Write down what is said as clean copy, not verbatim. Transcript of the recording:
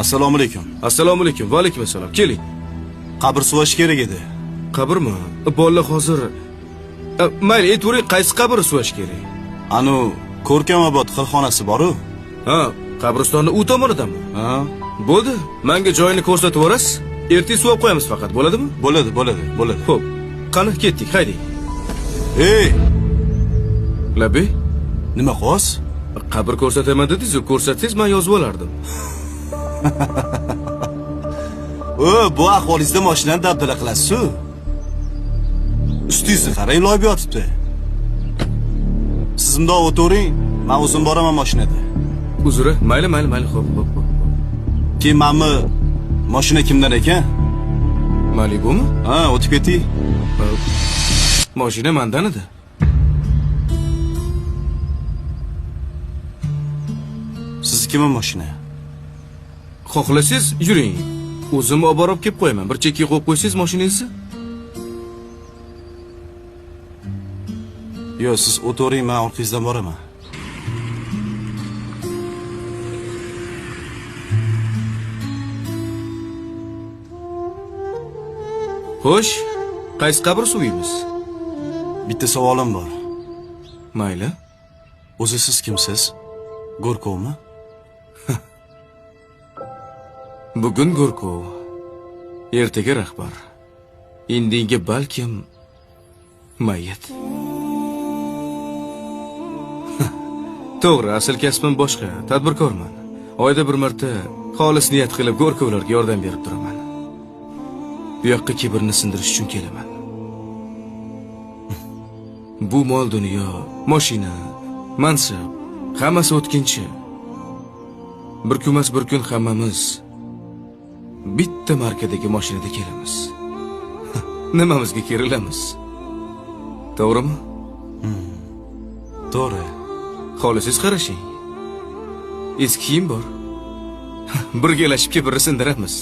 Assalomu alaykum. Assalomu alaykum. Va alaykum assalom. Keling. Qabr suvash kerak edi. Qabrmi? Bolalar hozir mayli, aytavering, qaysi qabr suvash kerak? Anu Ko'rkamobod xilxonasi bor-ku. Ha, qabristonni u tomonidami? Ha, Bo'ldi. Menga joyini ko'rsatib yuborasiz. Ertaga suvab qo'yamiz faqat, bo'ladimi? bo'ladi. Xo'p. Qani ketdik, hayding. Ey, Labi, nima qos? qabr ko'rsataman dedingiz-ku, ko'rsatsangiz men yozib olardim. Bu ahvolingizda mashinani dabdala qilasiz-ku. Ustingizni qarang, loyib yotibdi. Siz bundoq o'tiring, men o'zim boraman mashinada. Uzri, mayli, xo'p. Keyin menmi mashina kimdan ekan? Malibumi? Ha, o'tib keting. Mashina mendan edi. Siznikimi mashina? Xohlasangiz yuring. O'zim olib borib kelib qo'yaman. Bir chekka qo'yib qo'ysangiz mashinangizni. Yo'q, siz o'tiring, men orqangizdan boraman. Xo'sh, qaysi qabr suviymiz? Bitta savolim bor. Mayli. O'zi siz kimsiz? Go'rkovmi? Bugun Go'rkov, ertaga rahbar. Indinga balkim mayit. To'g'ri, asl kasbim boshqa, tadbirkorman. Oyda bir marta xolis niyat qilib Go'rkovlarga yordam berib turaman. Bu yoqqa kibrni sindirish uchun kelaman. Bu mol dunyo, mashina, mansab, hammasi o'tkinchi. Bir kunmas bir kun hammamiz bitta markadagi mashinada kelamiz. Nimamizga kerilamiz? To'g'rimi? To'g'ri. Xohlasangiz qarashing. Eski kiyim bor. Birgalashib kibrni sindiramiz.